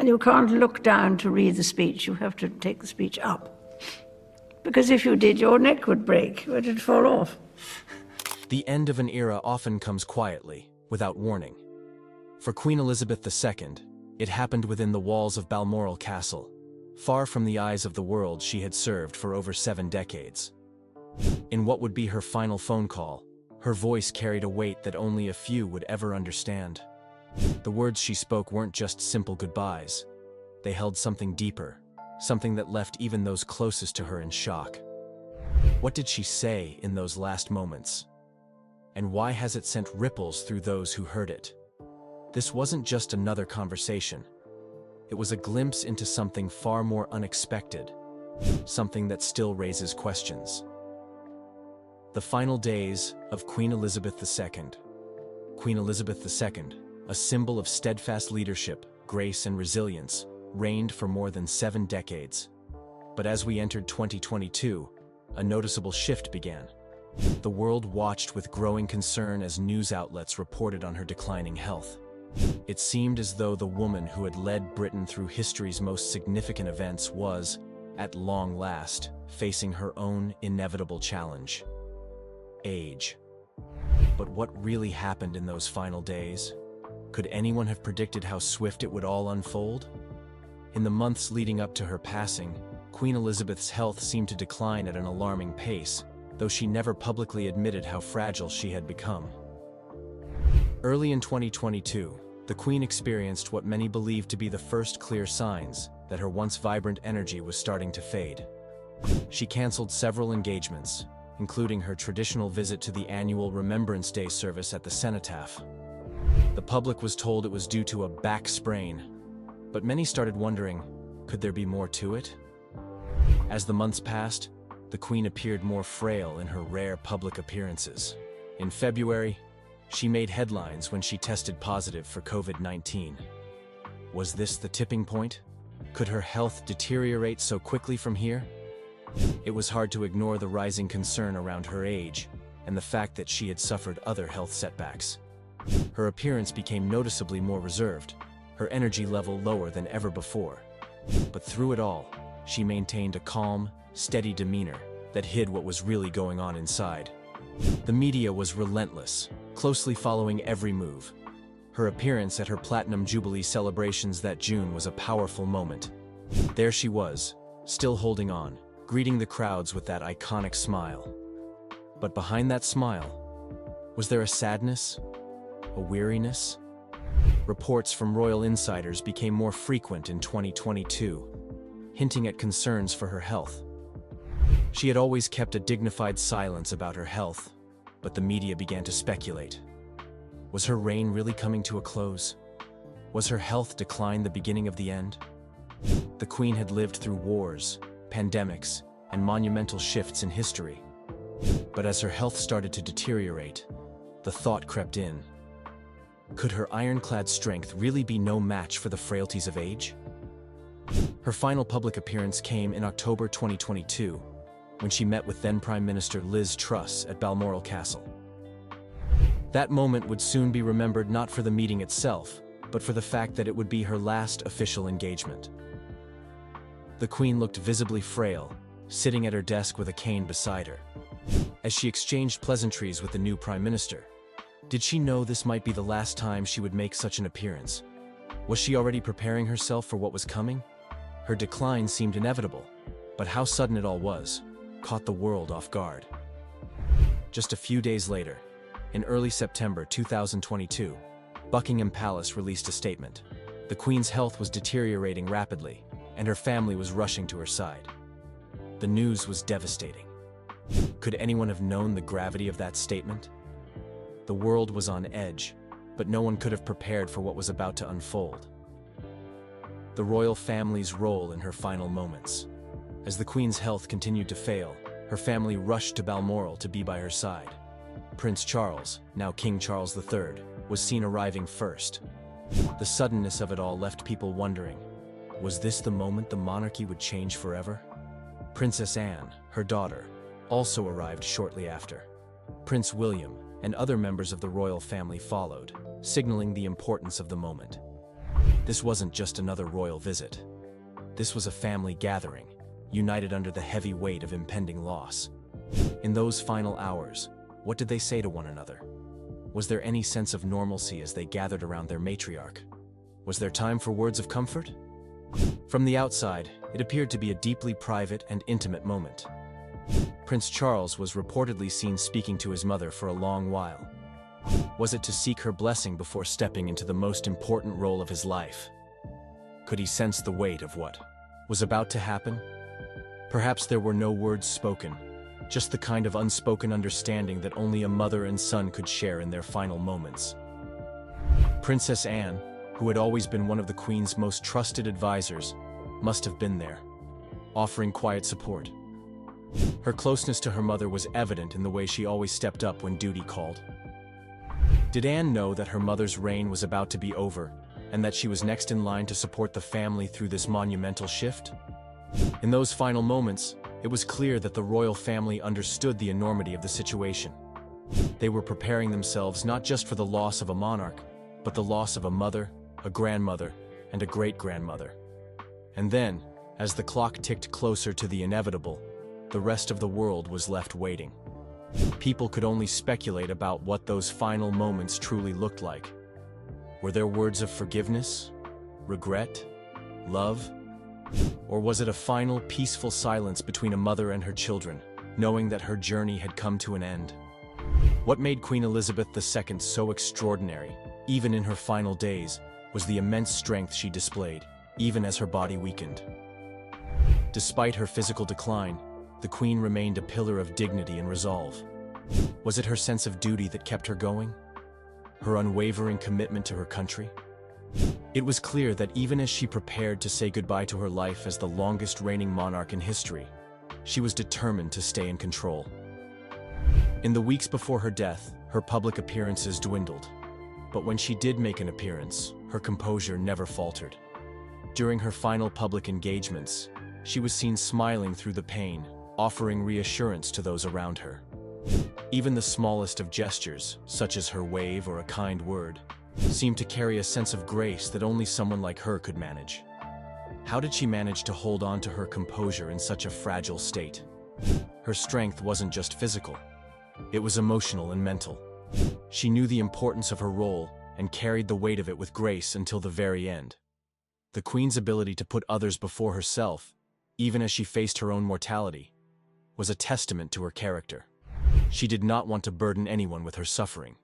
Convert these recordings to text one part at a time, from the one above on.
you can't look down to read the speech. You have to take the speech up. Because if you did, your neck would break, or it'd fall off. The end of an era often comes quietly, without warning. For Queen Elizabeth II, it happened within the walls of Balmoral Castle, far from the eyes of the world she had served for over 7 decades. In what would be her final phone call, her voice carried a weight that only a few would ever understand. The words she spoke weren't just simple goodbyes. They held something deeper, something that left even those closest to her in shock. What did she say in those last moments? And why has it sent ripples through those who heard it? This wasn't just another conversation. It was a glimpse into something far more unexpected, something that still raises questions. The final days of Queen Elizabeth II. Queen Elizabeth II, a symbol of steadfast leadership, grace, and resilience, reigned for more than 7 decades. But as we entered 2022, a noticeable shift began. The world watched with growing concern as news outlets reported on her declining health. It seemed as though the woman who had led Britain through history's most significant events was, at long last, facing her own inevitable challenge: age. But what really happened in those final days? Could anyone have predicted how swift it would all unfold? In the months leading up to her passing, Queen Elizabeth's health seemed to decline at an alarming pace, though she never publicly admitted how fragile she had become. Early in 2022, the Queen experienced what many believed to be the first clear signs that her once vibrant energy was starting to fade. She canceled several engagements, including her traditional visit to the annual Remembrance Day service at the cenotaph. The public was told it was due to a back sprain, but many started wondering, could there be more to it? As the months passed, the Queen appeared more frail in her rare public appearances. In February, she made headlines when she tested positive for COVID-19. Was this the tipping point? Could her health deteriorate so quickly from here? It was hard to ignore the rising concern around her age and the fact that she had suffered other health setbacks. Her appearance became noticeably more reserved, her energy level lower than ever before. But through it all, she maintained a calm, steady demeanor that hid what was really going on inside. The media was relentless, closely following every move. Her appearance at her Platinum Jubilee celebrations that June was a powerful moment. There she was, still holding on, greeting the crowds with that iconic smile. But behind that smile, was there a sadness? A weariness? Reports from royal insiders became more frequent in 2022, hinting at concerns for her health. She had always kept a dignified silence about her health, but the media began to speculate. Was her reign really coming to a close? Was her health decline the beginning of the end? The Queen had lived through wars, pandemics, and monumental shifts in history. But as her health started to deteriorate, the thought crept in. Could her ironclad strength really be no match for the frailties of age? Her final public appearance came in October 2022, when she met with then Prime Minister Liz Truss at Balmoral Castle. That moment would soon be remembered not for the meeting itself, but for the fact that it would be her last official engagement. The Queen looked visibly frail, sitting at her desk with a cane beside her. As she exchanged pleasantries with the new Prime Minister, did she know this might be the last time she would make such an appearance? Was she already preparing herself for what was coming? Her decline seemed inevitable, but how sudden it all was caught the world off guard. Just a few days later, in early September 2022, Buckingham Palace released a statement. The Queen's health was deteriorating rapidly, and her family was rushing to her side. The news was devastating. Could anyone have known the gravity of that statement? The world was on edge, but no one could have prepared for what was about to unfold. The royal family's role in her final moments. As the Queen's health continued to fail, her family rushed to Balmoral to be by her side. Prince Charles, now King Charles III, was seen arriving first. The suddenness of it all left people wondering, was this the moment the monarchy would change forever? Princess Anne, her daughter, also arrived shortly after. Prince William and other members of the royal family followed, signaling the importance of the moment. This wasn't just another royal visit. This was a family gathering, united under the heavy weight of impending loss. In those final hours, what did they say to one another? Was there any sense of normalcy as they gathered around their matriarch? Was there time for words of comfort? From the outside, it appeared to be a deeply private and intimate moment. Prince Charles was reportedly seen speaking to his mother for a long while. Was it to seek her blessing before stepping into the most important role of his life? Could he sense the weight of what was about to happen? Perhaps there were no words spoken, just the kind of unspoken understanding that only a mother and son could share in their final moments. Princess Anne, who had always been one of the Queen's most trusted advisors, must have been there, offering quiet support. Her closeness to her mother was evident in the way she always stepped up when duty called. Did Anne know that her mother's reign was about to be over, and that she was next in line to support the family through this monumental shift? In those final moments, it was clear that the royal family understood the enormity of the situation. They were preparing themselves not just for the loss of a monarch, but the loss of a mother, a grandmother, and a great-grandmother. And then, as the clock ticked closer to the inevitable, the rest of the world was left waiting. People could only speculate about what those final moments truly looked like. Were there words of forgiveness, regret, love? Or was it a final, peaceful silence between a mother and her children, knowing that her journey had come to an end? What made Queen Elizabeth II so extraordinary, even in her final days, was the immense strength she displayed, even as her body weakened. Despite her physical decline, the Queen remained a pillar of dignity and resolve. Was it her sense of duty that kept her going? Her unwavering commitment to her country? It was clear that even as she prepared to say goodbye to her life as the longest reigning monarch in history, she was determined to stay in control. In the weeks before her death, her public appearances dwindled. But when she did make an appearance, her composure never faltered. During her final public engagements, she was seen smiling through the pain, offering reassurance to those around her. Even the smallest of gestures, such as her wave or a kind word, seemed to carry a sense of grace that only someone like her could manage. How did she manage to hold on to her composure in such a fragile state? Her strength wasn't just physical. It was emotional and mental. She knew the importance of her role and carried the weight of it with grace until the very end. The Queen's ability to put others before herself, even as she faced her own mortality, was a testament to her character. She did not want to burden anyone with her suffering.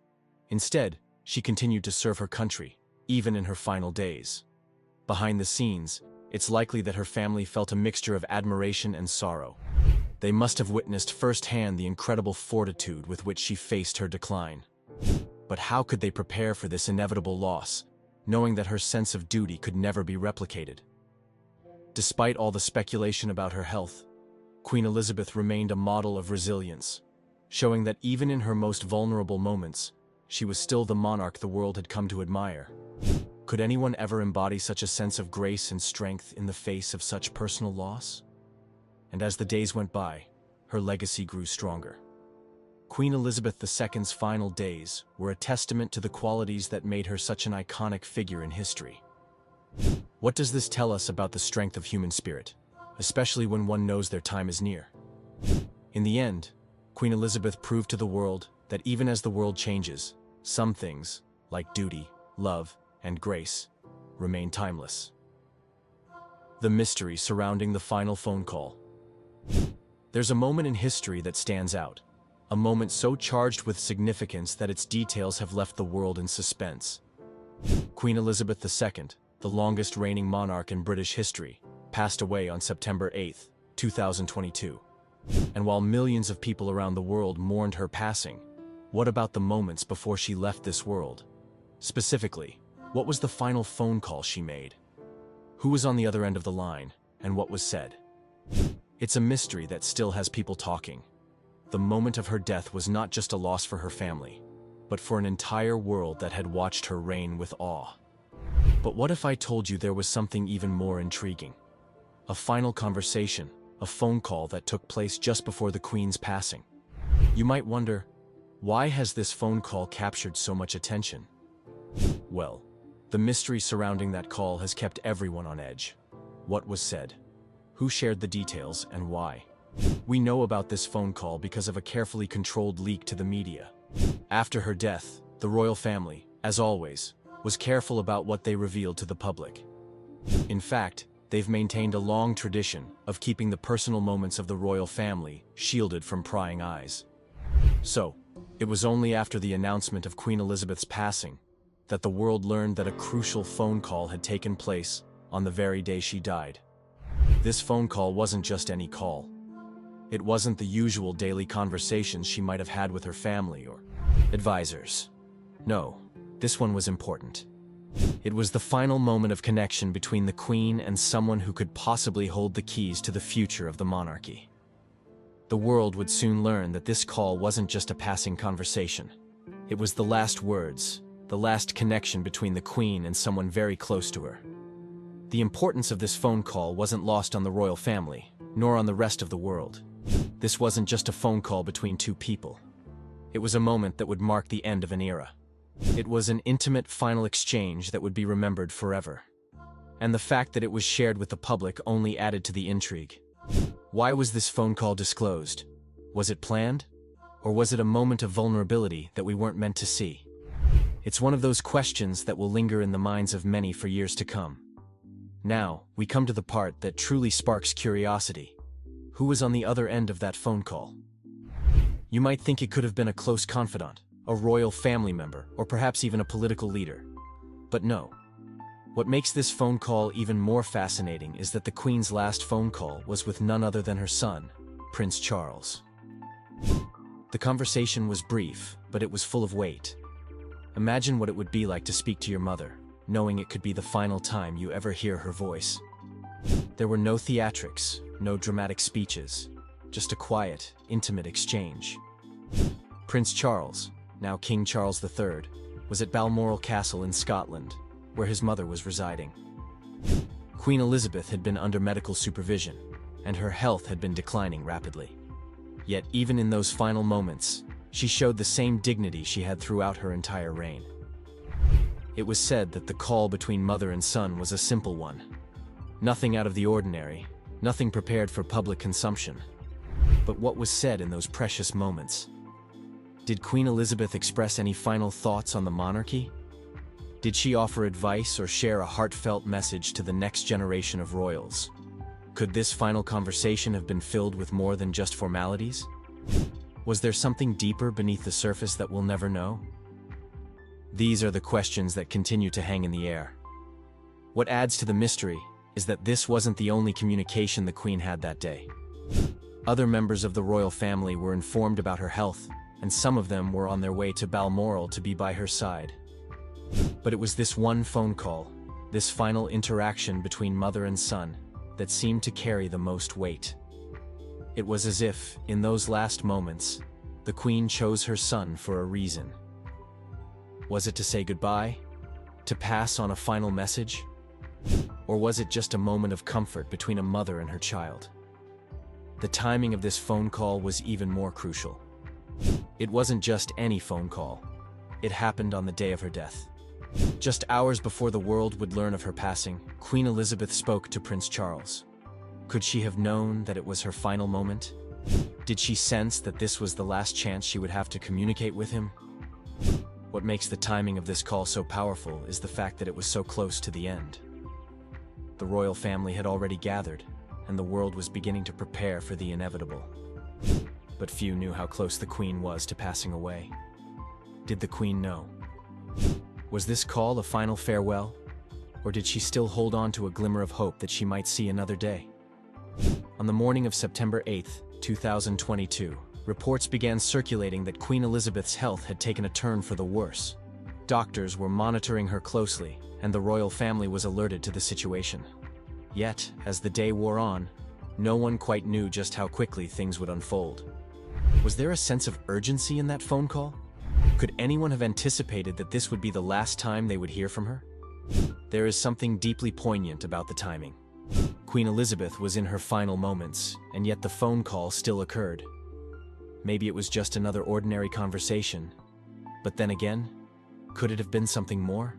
Instead, she continued to serve her country, even in her final days. Behind the scenes, it's likely that her family felt a mixture of admiration and sorrow. They must have witnessed firsthand the incredible fortitude with which she faced her decline. But how could they prepare for this inevitable loss, knowing that her sense of duty could never be replicated? Despite all the speculation about her health, Queen Elizabeth remained a model of resilience, showing that even in her most vulnerable moments, she was still the monarch the world had come to admire. Could anyone ever embody such a sense of grace and strength in the face of such personal loss? And as the days went by, her legacy grew stronger. Queen Elizabeth II's final days were a testament to the qualities that made her such an iconic figure in history. What does this tell us about the strength of human spirit, especially when one knows their time is near? In the end, Queen Elizabeth proved to the world that even as the world changes, some things, like duty, love, and grace, remain timeless. The mystery surrounding the final phone call. There's a moment in history that stands out, a moment so charged with significance that its details have left the world in suspense. Queen Elizabeth II, the longest reigning monarch in British history, passed away on September 8, 2022. And while millions of people around the world mourned her passing, what about the moments before she left this world? Specifically, what was the final phone call she made? Who was on the other end of the line, and what was said? It's a mystery that still has people talking. The moment of her death was not just a loss for her family, but for an entire world that had watched her reign with awe. But what if I told you there was something even more intriguing? A final conversation, a phone call that took place just before the Queen's passing. You might wonder, why has this phone call captured so much attention? Well, The mystery surrounding that call has kept everyone on edge. What was said? Who shared the details, and why? We know about this phone call because of a carefully controlled leak to the media. After her death, the royal family, as always, was careful about what they revealed to the public. In fact, they've maintained a long tradition of keeping the personal moments of the royal family shielded from prying eyes. So, it was only after the announcement of Queen Elizabeth's passing that the world learned that a crucial phone call had taken place on the very day she died. This phone call wasn't just any call. It wasn't the usual daily conversations she might have had with her family or advisors. No, this one was important. It was the final moment of connection between the Queen and someone who could possibly hold the keys to the future of the monarchy. The world would soon learn that this call wasn't just a passing conversation. It was the last words, the last connection between the Queen and someone very close to her. The importance of this phone call wasn't lost on the royal family, nor on the rest of the world. This wasn't just a phone call between two people. It was a moment that would mark the end of an era. It was an intimate final exchange that would be remembered forever. And the fact that it was shared with the public only added to the intrigue. Why was this phone call disclosed? Was it planned? Or was it a moment of vulnerability that we weren't meant to see? It's one of those questions that will linger in the minds of many for years to come. Now, we come to the part that truly sparks curiosity. Who was on the other end of that phone call? You might think it could have been a close confidant, a royal family member, or perhaps even a political leader. But no. What makes this phone call even more fascinating is that the Queen's last phone call was with none other than her son, Prince Charles. The conversation was brief, but it was full of weight. Imagine what it would be like to speak to your mother, knowing it could be the final time you ever hear her voice. There were no theatrics, no dramatic speeches, just a quiet, intimate exchange. Prince Charles, now King Charles III, was at Balmoral Castle in Scotland, where his mother was residing. Queen Elizabeth had been under medical supervision, and her health had been declining rapidly. Yet even in those final moments, she showed the same dignity she had throughout her entire reign. It was said that the call between mother and son was a simple one. Nothing out of the ordinary, nothing prepared for public consumption. But what was said in those precious moments? Did Queen Elizabeth express any final thoughts on the monarchy? Did she offer advice or share a heartfelt message to the next generation of royals? Could this final conversation have been filled with more than just formalities? Was there something deeper beneath the surface that we'll never know? These are the questions that continue to hang in the air. What adds to the mystery is that this wasn't the only communication the Queen had that day. Other members of the royal family were informed about her health, and some of them were on their way to Balmoral to be by her side. But it was this one phone call, this final interaction between mother and son, that seemed to carry the most weight. It was as if, in those last moments, the Queen chose her son for a reason. Was it to say goodbye? To pass on a final message? Or was it just a moment of comfort between a mother and her child? The timing of this phone call was even more crucial. It wasn't just any phone call. It happened on the day of her death. Just hours before the world would learn of her passing, Queen Elizabeth spoke to Prince Charles. Could she have known that it was her final moment? Did she sense that this was the last chance she would have to communicate with him? What makes the timing of this call so powerful is the fact that it was so close to the end. The royal family had already gathered, and the world was beginning to prepare for the inevitable. But few knew how close the Queen was to passing away. Did the Queen know? Was this call a final farewell? Or did she still hold on to a glimmer of hope that she might see another day? On the morning of September 8, 2022, reports began circulating that Queen Elizabeth's health had taken a turn for the worse. Doctors were monitoring her closely, and the royal family was alerted to the situation. Yet, as the day wore on, no one quite knew just how quickly things would unfold. Was there a sense of urgency in that phone call? Could anyone have anticipated that this would be the last time they would hear from her? There is something deeply poignant about the timing. Queen Elizabeth was in her final moments, and yet the phone call still occurred. Maybe it was just another ordinary conversation. But then again, could it have been something more?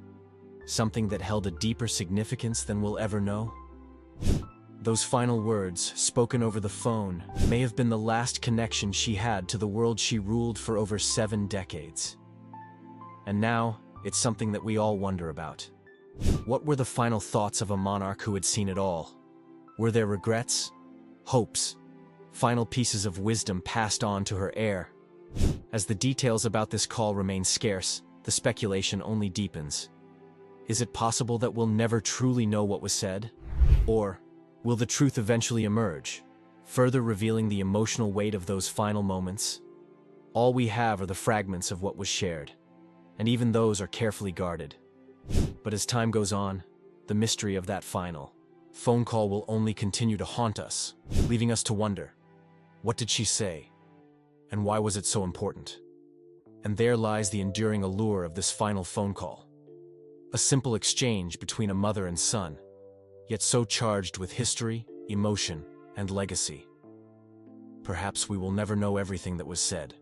Something that held a deeper significance than we'll ever know? Those final words, spoken over the phone, may have been the last connection she had to the world she ruled for over 7 decades. And now, it's something that we all wonder about. What were the final thoughts of a monarch who had seen it all? Were there regrets? Hopes? Final pieces of wisdom passed on to her heir? As the details about this call remain scarce, the speculation only deepens. Is it possible that we'll never truly know what was said? Or will the truth eventually emerge, further revealing the emotional weight of those final moments? All we have are the fragments of what was shared, and even those are carefully guarded. But as time goes on, the mystery of that final phone call will only continue to haunt us, leaving us to wonder, what did she say? And why was it so important? And there lies the enduring allure of this final phone call. A simple exchange between a mother and son, yet so charged with history, emotion, and legacy. Perhaps we will never know everything that was said.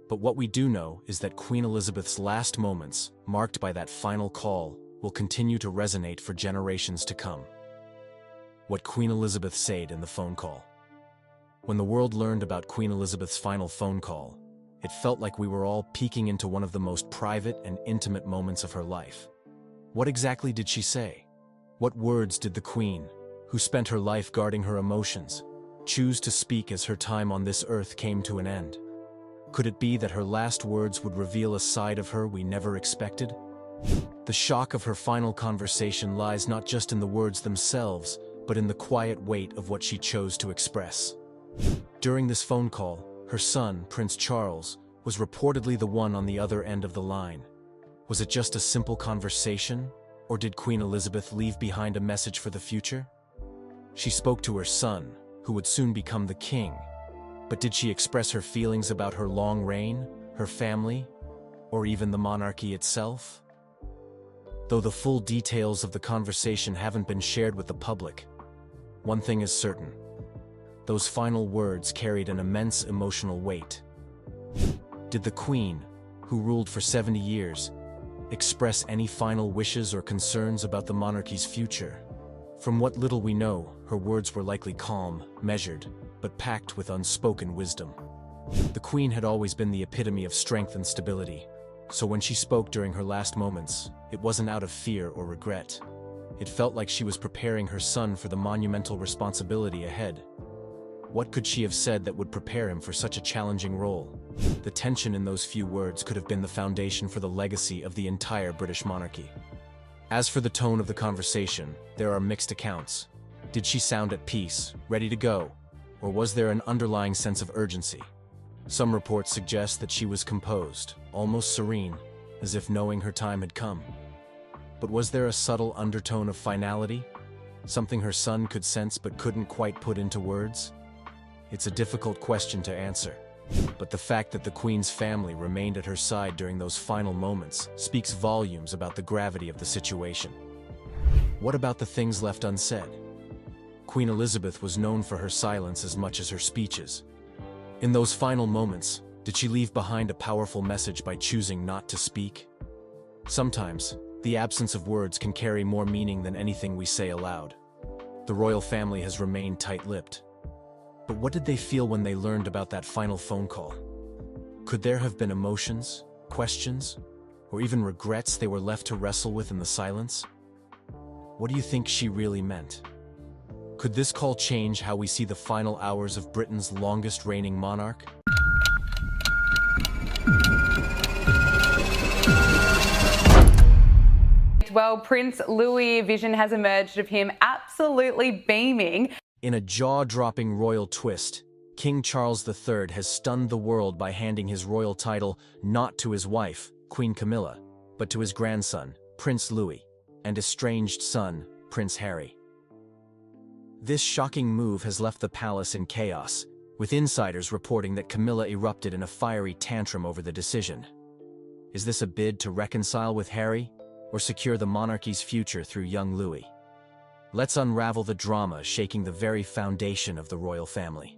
But what we do know is that Queen Elizabeth's last moments, marked by that final call, will continue to resonate for generations to come. What Queen Elizabeth said in the phone call. When the world learned about Queen Elizabeth's final phone call, it felt like we were all peeking into one of the most private and intimate moments of her life. What exactly did she say? What words did the Queen, who spent her life guarding her emotions, choose to speak as her time on this earth came to an end? Could it be that her last words would reveal a side of her we never expected? The shock of her final conversation lies not just in the words themselves, but in the quiet weight of what she chose to express. During this phone call, her son, Prince Charles, was reportedly the one on the other end of the line. Was it just a simple conversation, or did Queen Elizabeth leave behind a message for the future? She spoke to her son, who would soon become the king. But did she express her feelings about her long reign, her family, or even the monarchy itself? Though the full details of the conversation haven't been shared with the public, one thing is certain. Those final words carried an immense emotional weight. Did the Queen, who ruled for 70 years, express any final wishes or concerns about the monarchy's future? From what little we know, her words were likely calm, measured, but packed with unspoken wisdom. The Queen had always been the epitome of strength and stability, so when she spoke during her last moments, it wasn't out of fear or regret. It felt like she was preparing her son for the monumental responsibility ahead. What could she have said that would prepare him for such a challenging role? The tension in those few words could have been the foundation for the legacy of the entire British monarchy. As for the tone of the conversation, there are mixed accounts. Did she sound at peace, ready to go, or was there an underlying sense of urgency? Some reports suggest that she was composed, almost serene, as if knowing her time had come. But was there a subtle undertone of finality? Something her son could sense but couldn't quite put into words? It's a difficult question to answer, but the fact that the Queen's family remained at her side during those final moments speaks volumes about the gravity of the situation. What about the things left unsaid? Queen Elizabeth was known for her silence as much as her speeches. In those final moments, did she leave behind a powerful message by choosing not to speak? Sometimes, the absence of words can carry more meaning than anything we say aloud. The royal family has remained tight-lipped. But what did they feel when they learned about that final phone call? Could there have been emotions, questions, or even regrets they were left to wrestle with in the silence? What do you think she really meant? Could this call change how we see the final hours of Britain's longest reigning monarch? Well, Prince Louis' vision has emerged of him absolutely beaming. In a jaw-dropping royal twist, King Charles III has stunned the world by handing his royal title not to his wife, Queen Camilla, but to his grandson, Prince Louis, and estranged son, Prince Harry. This shocking move has left the palace in chaos, with insiders reporting that Camilla erupted in a fiery tantrum over the decision. Is this a bid to reconcile with Harry, or secure the monarchy's future through young Louis? Let's unravel the drama shaking the very foundation of the royal family.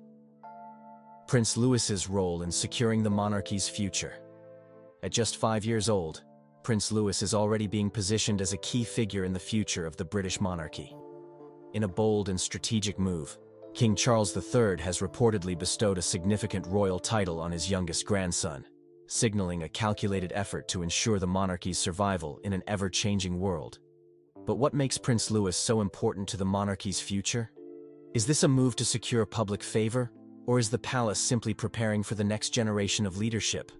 Prince Louis's role in securing the monarchy's future. At just 5 years old, Prince Louis is already being positioned as a key figure in the future of the British monarchy. In a bold and strategic move, King Charles III has reportedly bestowed a significant royal title on his youngest grandson, signaling a calculated effort to ensure the monarchy's survival in an ever-changing world. But what makes Prince Louis so important to the monarchy's future? Is this a move to secure public favor, or is the palace simply preparing for the next generation of leadership?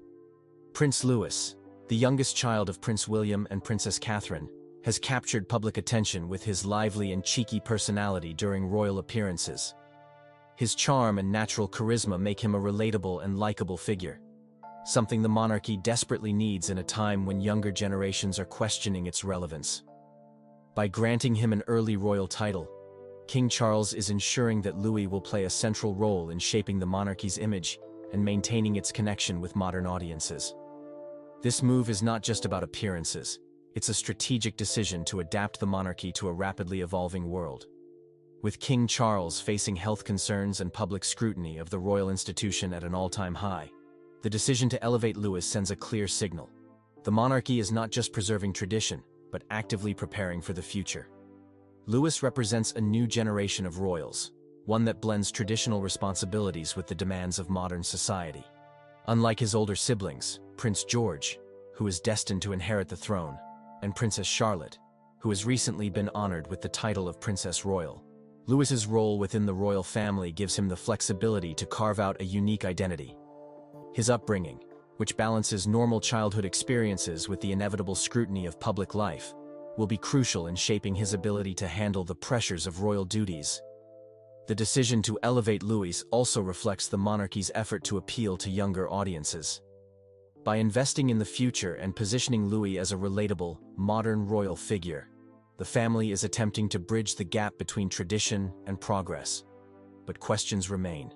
Prince Louis, the youngest child of Prince William and Princess Catherine, has captured public attention with his lively and cheeky personality during royal appearances. His charm and natural charisma make him a relatable and likable figure, something the monarchy desperately needs in a time when younger generations are questioning its relevance. By granting him an early royal title, King Charles is ensuring that Louis will play a central role in shaping the monarchy's image and maintaining its connection with modern audiences. This move is not just about appearances, it's a strategic decision to adapt the monarchy to a rapidly evolving world. With King Charles facing health concerns and public scrutiny of the royal institution at an all-time high, the decision to elevate Louis sends a clear signal. The monarchy is not just preserving tradition, but actively preparing for the future. Louis represents a new generation of royals, one that blends traditional responsibilities with the demands of modern society. Unlike his older siblings, Prince George, who is destined to inherit the throne, and Princess Charlotte, who has recently been honored with the title of Princess Royal, Louis's role within the royal family gives him the flexibility to carve out a unique identity. His upbringing, which balances normal childhood experiences with the inevitable scrutiny of public life, will be crucial in shaping his ability to handle the pressures of royal duties. The decision to elevate Louis also reflects the monarchy's effort to appeal to younger audiences. By investing in the future and positioning Louis as a relatable, modern royal figure, the family is attempting to bridge the gap between tradition and progress. But questions remain.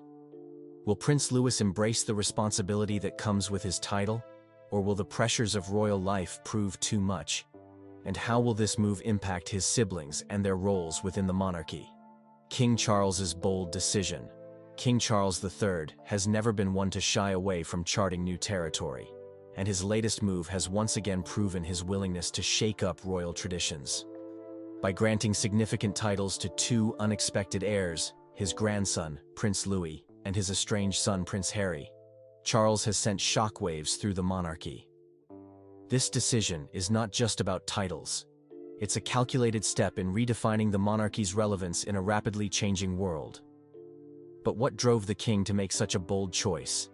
Will Prince Louis embrace the responsibility that comes with his title, or will the pressures of royal life prove too much? And how will this move impact his siblings and their roles within the monarchy? King Charles's bold decision. King Charles III has never been one to shy away from charting new territory, and his latest move has once again proven his willingness to shake up royal traditions. By granting significant titles to two unexpected heirs, his grandson, Prince Louis, and his estranged son, Prince Harry, Charles has sent shockwaves through the monarchy. This decision is not just about titles. It's a calculated step in redefining the monarchy's relevance in a rapidly changing world. But what drove the king to make such a bold choice?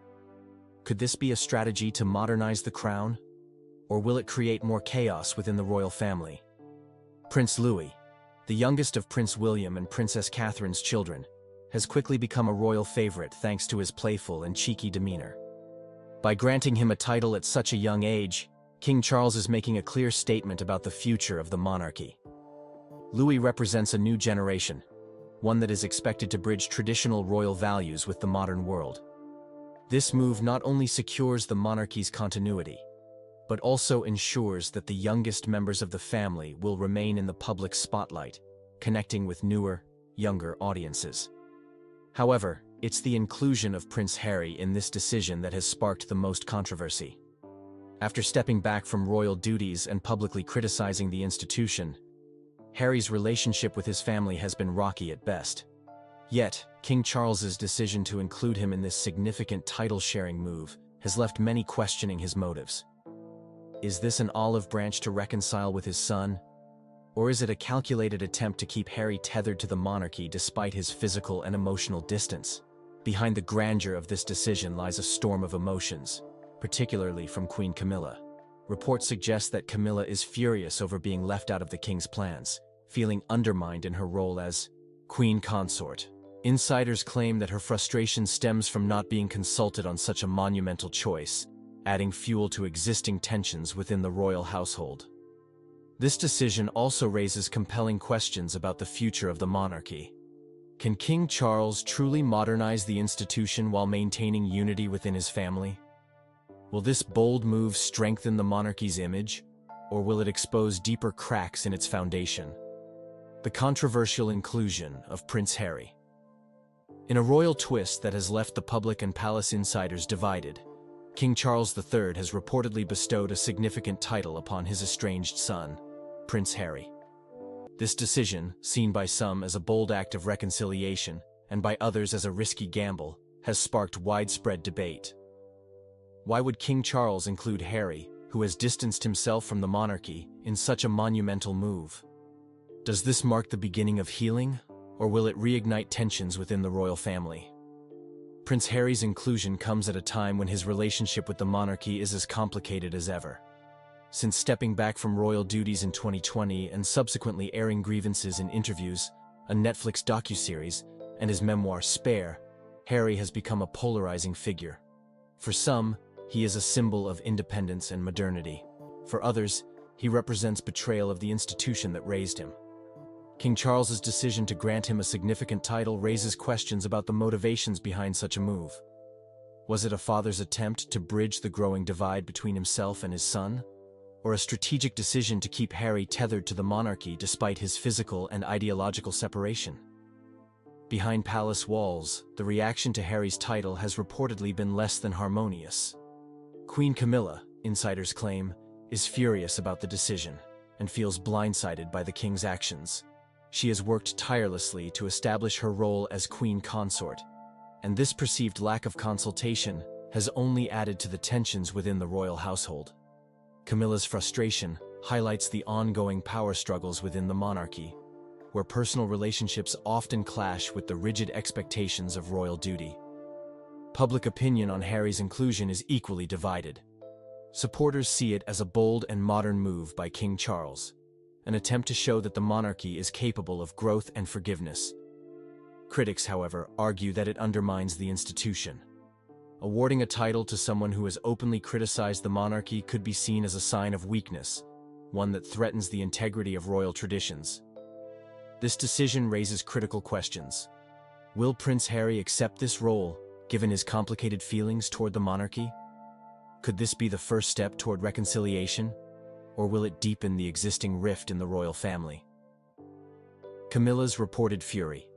Could this be a strategy to modernize the crown? Or will it create more chaos within the royal family? Prince Louis, the youngest of Prince William and Princess Catherine's children, has quickly become a royal favorite thanks to his playful and cheeky demeanor. By granting him a title at such a young age, King Charles is making a clear statement about the future of the monarchy. Louis represents a new generation, one that is expected to bridge traditional royal values with the modern world. This move not only secures the monarchy's continuity, but also ensures that the youngest members of the family will remain in the public spotlight, connecting with newer, younger audiences. However, it's the inclusion of Prince Harry in this decision that has sparked the most controversy. After stepping back from royal duties and publicly criticizing the institution, Harry's relationship with his family has been rocky at best. Yet, King Charles's decision to include him in this significant title-sharing move has left many questioning his motives. Is this an olive branch to reconcile with his son? Or is it a calculated attempt to keep Harry tethered to the monarchy despite his physical and emotional distance? Behind the grandeur of this decision lies a storm of emotions, particularly from Queen Camilla. Reports suggest that Camilla is furious over being left out of the king's plans, feeling undermined in her role as queen consort. Insiders claim that her frustration stems from not being consulted on such a monumental choice, adding fuel to existing tensions within the royal household. This decision also raises compelling questions about the future of the monarchy. Can King Charles truly modernize the institution while maintaining unity within his family? Will this bold move strengthen the monarchy's image, or will it expose deeper cracks in its foundation? The controversial inclusion of Prince Harry. In a royal twist that has left the public and palace insiders divided, King Charles III has reportedly bestowed a significant title upon his estranged son, Prince Harry. This decision, seen by some as a bold act of reconciliation and by others as a risky gamble, has sparked widespread debate. Why would King Charles include Harry, who has distanced himself from the monarchy, in such a monumental move? Does this mark the beginning of healing, or will it reignite tensions within the royal family? Prince Harry's inclusion comes at a time when his relationship with the monarchy is as complicated as ever. Since stepping back from royal duties in 2020 and subsequently airing grievances in interviews, a Netflix docuseries, and his memoir Spare, Harry has become a polarizing figure. For some, he is a symbol of independence and modernity. For others, he represents betrayal of the institution that raised him. King Charles's decision to grant him a significant title raises questions about the motivations behind such a move. Was it a father's attempt to bridge the growing divide between himself and his son? Or a strategic decision to keep Harry tethered to the monarchy despite his physical and ideological separation? Behind palace walls, the reaction to Harry's title has reportedly been less than harmonious. Queen Camilla, insiders claim, is furious about the decision and feels blindsided by the king's actions. She has worked tirelessly to establish her role as queen consort, and this perceived lack of consultation has only added to the tensions within the royal household. Camilla's frustration highlights the ongoing power struggles within the monarchy, where personal relationships often clash with the rigid expectations of royal duty. Public opinion on Harry's inclusion is equally divided. Supporters see it as a bold and modern move by King Charles, an attempt to show that the monarchy is capable of growth and forgiveness. Critics, however, argue that it undermines the institution. Awarding a title to someone who has openly criticized the monarchy could be seen as a sign of weakness, one that threatens the integrity of royal traditions. This decision raises critical questions. Will Prince Harry accept this role, given his complicated feelings toward the monarchy? Could this be the first step toward reconciliation, or will it deepen the existing rift in the royal family? Camilla's reported fury.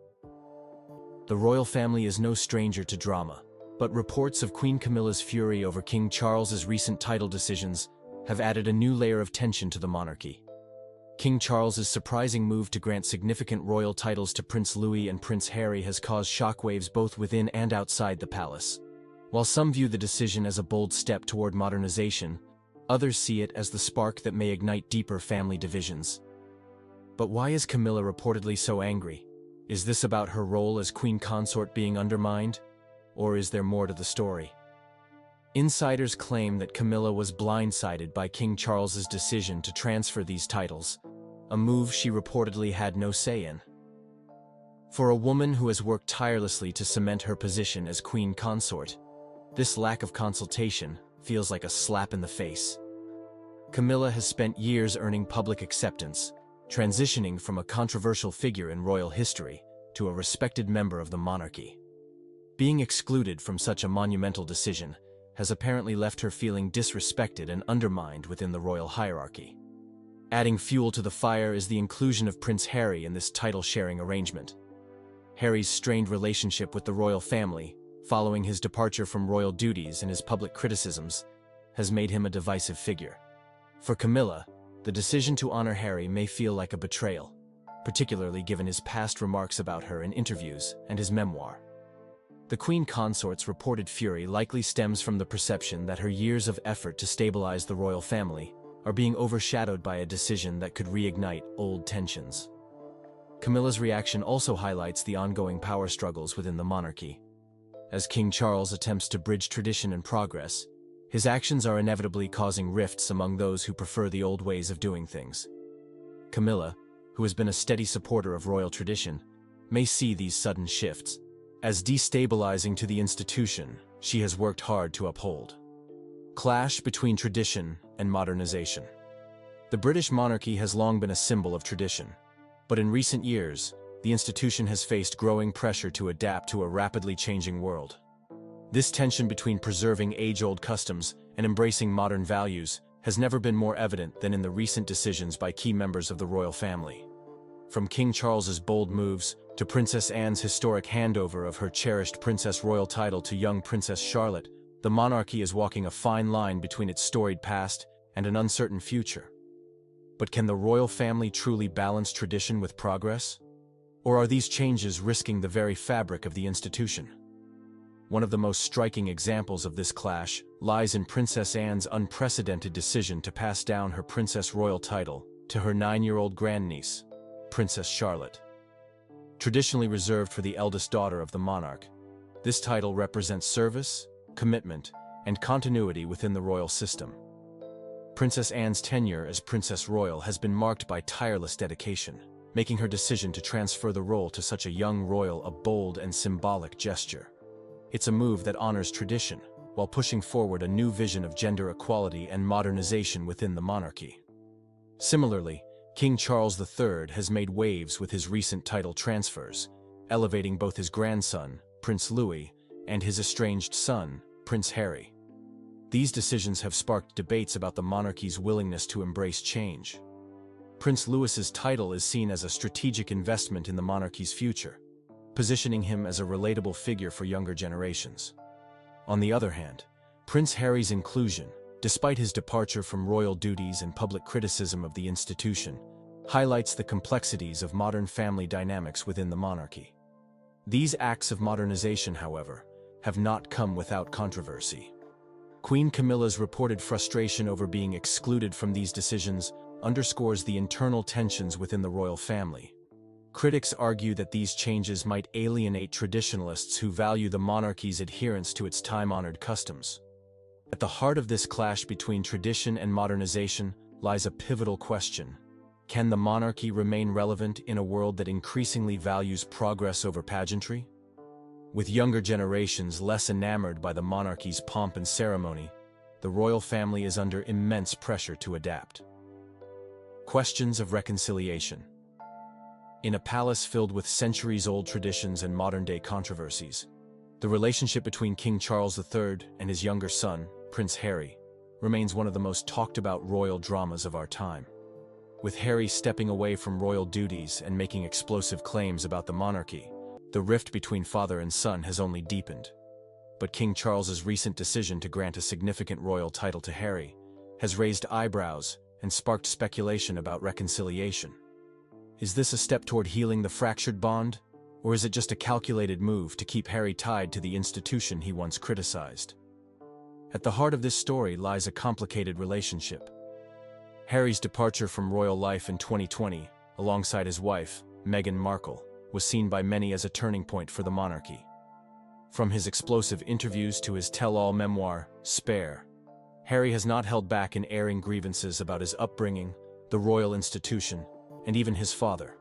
The royal family is no stranger to drama, but reports of Queen Camilla's fury over King Charles's recent title decisions have added a new layer of tension to the monarchy. King Charles's surprising move to grant significant royal titles to Prince Louis and Prince Harry has caused shockwaves both within and outside the palace. While some view the decision as a bold step toward modernization, others see it as the spark that may ignite deeper family divisions. But why is Camilla reportedly so angry? Is this about her role as queen consort being undermined? Or is there more to the story? Insiders claim that Camilla was blindsided by King Charles's decision to transfer these titles, a move she reportedly had no say in. For a woman who has worked tirelessly to cement her position as queen consort, this lack of consultation feels like a slap in the face. Camilla has spent years earning public acceptance, transitioning from a controversial figure in royal history to a respected member of the monarchy. Being excluded from such a monumental decision has apparently left her feeling disrespected and undermined within the royal hierarchy. Adding fuel to the fire is the inclusion of Prince Harry in this title-sharing arrangement. Harry's strained relationship with the royal family, following his departure from royal duties and his public criticisms, has made him a divisive figure. For Camilla, the decision to honor Harry may feel like a betrayal, particularly given his past remarks about her in interviews and his memoir. The queen consort's reported fury likely stems from the perception that her years of effort to stabilize the royal family are being overshadowed by a decision that could reignite old tensions. Camilla's reaction also highlights the ongoing power struggles within the monarchy. As King Charles attempts to bridge tradition and progress, his actions are inevitably causing rifts among those who prefer the old ways of doing things. Camilla, who has been a steady supporter of royal tradition, may see these sudden shifts as destabilizing to the institution she has worked hard to uphold. Clash between tradition and modernization. The British monarchy has long been a symbol of tradition, but in recent years, the institution has faced growing pressure to adapt to a rapidly changing world. This tension between preserving age-old customs and embracing modern values has never been more evident than in the recent decisions by key members of the royal family. From King Charles's bold moves to Princess Anne's historic handover of her cherished Princess Royal title to young Princess Charlotte, The monarchy is walking a fine line between its storied past and an uncertain future. But can the royal family truly balance tradition with progress? Or are these changes risking the very fabric of the institution? One of the most striking examples of this clash lies in Princess Anne's unprecedented decision to pass down her Princess Royal title to her 9-year-old grandniece, Princess Charlotte. Traditionally reserved for the eldest daughter of the monarch, this title represents service, commitment, and continuity within the royal system. Princess Anne's tenure as Princess Royal has been marked by tireless dedication, making her decision to transfer the role to such a young royal a bold and symbolic gesture. It's a move that honors tradition, while pushing forward a new vision of gender equality and modernization within the monarchy. Similarly, King Charles III has made waves with his recent title transfers, elevating both his grandson, Prince Louis, and his estranged son, Prince Harry. These decisions have sparked debates about the monarchy's willingness to embrace change. Prince Louis's title is seen as a strategic investment in the monarchy's future, positioning him as a relatable figure for younger generations. On the other hand, Prince Harry's inclusion, despite his departure from royal duties and public criticism of the institution, highlights the complexities of modern family dynamics within the monarchy. These acts of modernization, however, have not come without controversy. Queen Camilla's reported frustration over being excluded from these decisions underscores the internal tensions within the royal family. Critics argue that these changes might alienate traditionalists who value the monarchy's adherence to its time-honored customs. At the heart of this clash between tradition and modernization lies a pivotal question. Can the monarchy remain relevant in a world that increasingly values progress over pageantry? With younger generations less enamored by the monarchy's pomp and ceremony, the royal family is under immense pressure to adapt. Questions of reconciliation. In a palace filled with centuries-old traditions and modern-day controversies, the relationship between King Charles III and his younger son, Prince Harry, remains one of the most talked-about royal dramas of our time. With Harry stepping away from royal duties and making explosive claims about the monarchy, the rift between father and son has only deepened. But King Charles's recent decision to grant a significant royal title to Harry has raised eyebrows and sparked speculation about reconciliation. Is this a step toward healing the fractured bond, or is it just a calculated move to keep Harry tied to the institution he once criticized? At the heart of this story lies a complicated relationship. Harry's departure from royal life in 2020, alongside his wife, Meghan Markle, was seen by many as a turning point for the monarchy. From his explosive interviews to his tell-all memoir, Spare, Harry has not held back in airing grievances about his upbringing, the royal institution, and even his father.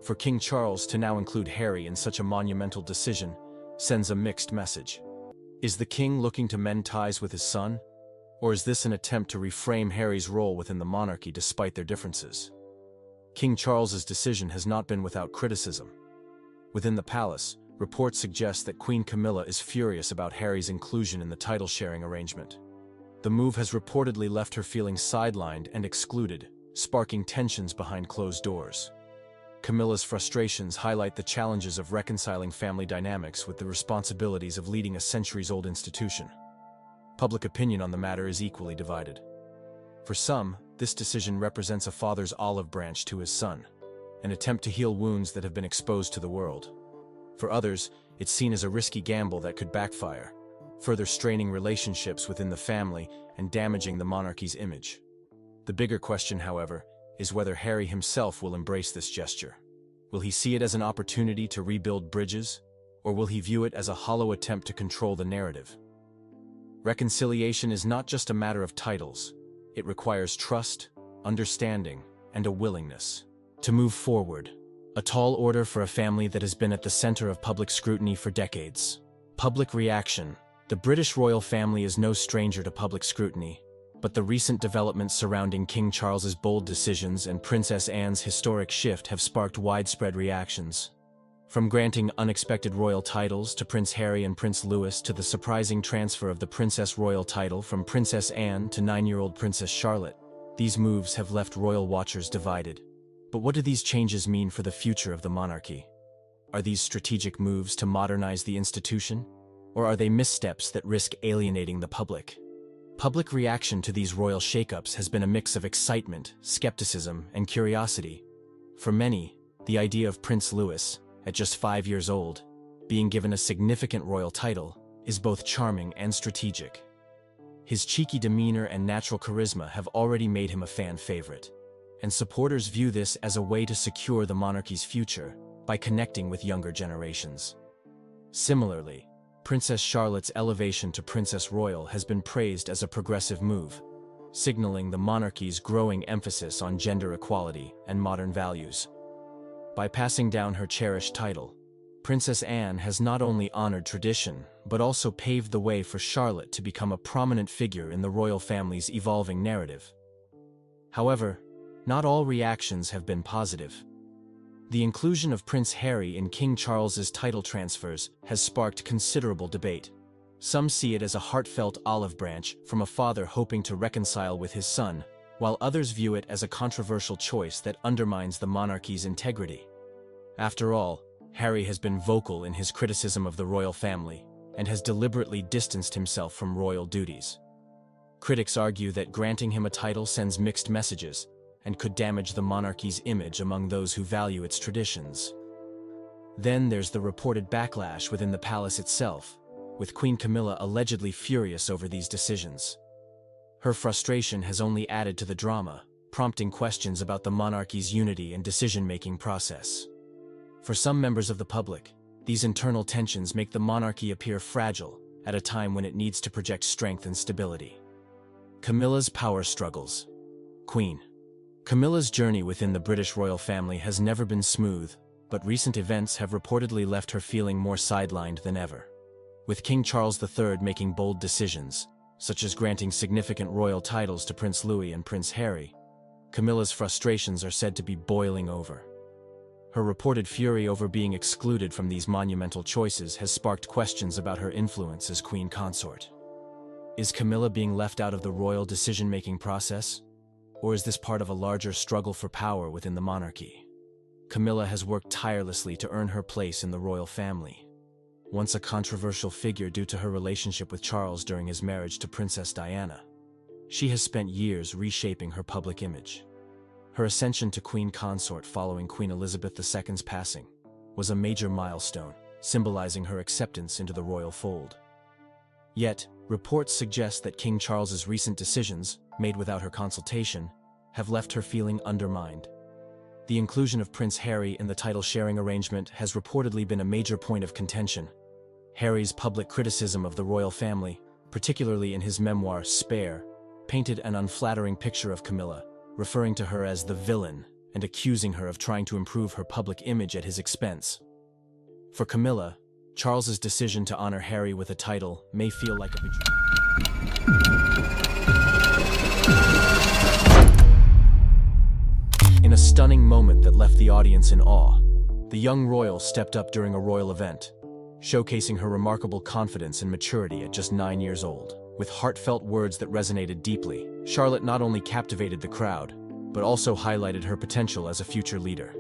For King Charles to now include Harry in such a monumental decision sends a mixed message. Is the king looking to mend ties with his son? Or is this an attempt to reframe Harry's role within the monarchy despite their differences? King Charles's decision has not been without criticism. Within the palace, reports suggest that Queen Camilla is furious about Harry's inclusion in the title-sharing arrangement. The move has reportedly left her feeling sidelined and excluded, sparking tensions behind closed doors. Camilla's frustrations highlight the challenges of reconciling family dynamics with the responsibilities of leading a centuries-old institution. Public opinion on the matter is equally divided. For some, this decision represents a father's olive branch to his son, an attempt to heal wounds that have been exposed to the world. For others, it's seen as a risky gamble that could backfire, further straining relationships within the family and damaging the monarchy's image. The bigger question, however, is whether Harry himself will embrace this gesture. Will he see it as an opportunity to rebuild bridges, or will he view it as a hollow attempt to control the narrative? Reconciliation is not just a matter of titles. It requires trust, understanding, and a willingness to move forward. A tall order for a family that has been at the center of public scrutiny for decades. Public reaction. The British royal family is no stranger to public scrutiny, but the recent developments surrounding King Charles's bold decisions and Princess Anne's historic shift have sparked widespread reactions. From granting unexpected royal titles to Prince Harry and Prince Louis to the surprising transfer of the Princess Royal title from Princess Anne to 9-year-old Princess Charlotte, these moves have left royal watchers divided. But what do these changes mean for the future of the monarchy? Are these strategic moves to modernize the institution? Or are they missteps that risk alienating the public? Public reaction to these royal shakeups has been a mix of excitement, skepticism, and curiosity. For many, the idea of Prince Louis, at just 5 years old, being given a significant royal title, is both charming and strategic. His cheeky demeanor and natural charisma have already made him a fan favorite, and supporters view this as a way to secure the monarchy's future by connecting with younger generations. Similarly, Princess Charlotte's elevation to Princess Royal has been praised as a progressive move, signaling the monarchy's growing emphasis on gender equality and modern values. By passing down her cherished title, Princess Anne has not only honored tradition, but also paved the way for Charlotte to become a prominent figure in the royal family's evolving narrative. However, not all reactions have been positive. The inclusion of Prince Harry in King Charles's title transfers has sparked considerable debate. Some see it as a heartfelt olive branch from a father hoping to reconcile with his son, while others view it as a controversial choice that undermines the monarchy's integrity. After all, Harry has been vocal in his criticism of the royal family and has deliberately distanced himself from royal duties. Critics argue that granting him a title sends mixed messages and could damage the monarchy's image among those who value its traditions. Then there's the reported backlash within the palace itself, with Queen Camilla allegedly furious over these decisions. Her frustration has only added to the drama, prompting questions about the monarchy's unity and decision-making process. For some members of the public, these internal tensions make the monarchy appear fragile at a time when it needs to project strength and stability. Camilla's power struggles. Queen Camilla's journey within the British royal family has never been smooth, but recent events have reportedly left her feeling more sidelined than ever. With King Charles III making bold decisions, such as granting significant royal titles to Prince Louis and Prince Harry, Camilla's frustrations are said to be boiling over. Her reported fury over being excluded from these monumental choices has sparked questions about her influence as queen consort. Is Camilla being left out of the royal decision-making process? Or is this part of a larger struggle for power within the monarchy? Camilla has worked tirelessly to earn her place in the royal family. Once a controversial figure due to her relationship with Charles during his marriage to Princess Diana, she has spent years reshaping her public image. Her ascension to queen consort following Queen Elizabeth II's passing was a major milestone, symbolizing her acceptance into the royal fold. Yet, reports suggest that King Charles's recent decisions, made without her consultation, have left her feeling undermined. The inclusion of Prince Harry in the title-sharing arrangement has reportedly been a major point of contention. Harry's public criticism of the royal family, particularly in his memoir Spare, painted an unflattering picture of Camilla, referring to her as the villain and accusing her of trying to improve her public image at his expense. For Camilla, Charles's decision to honor Harry with a title may feel like a betrayal. In a stunning moment that left the audience in awe, the young royal stepped up during a royal event, showcasing her remarkable confidence and maturity at just 9 years old. With heartfelt words that resonated deeply, Charlotte not only captivated the crowd, but also highlighted her potential as a future leader.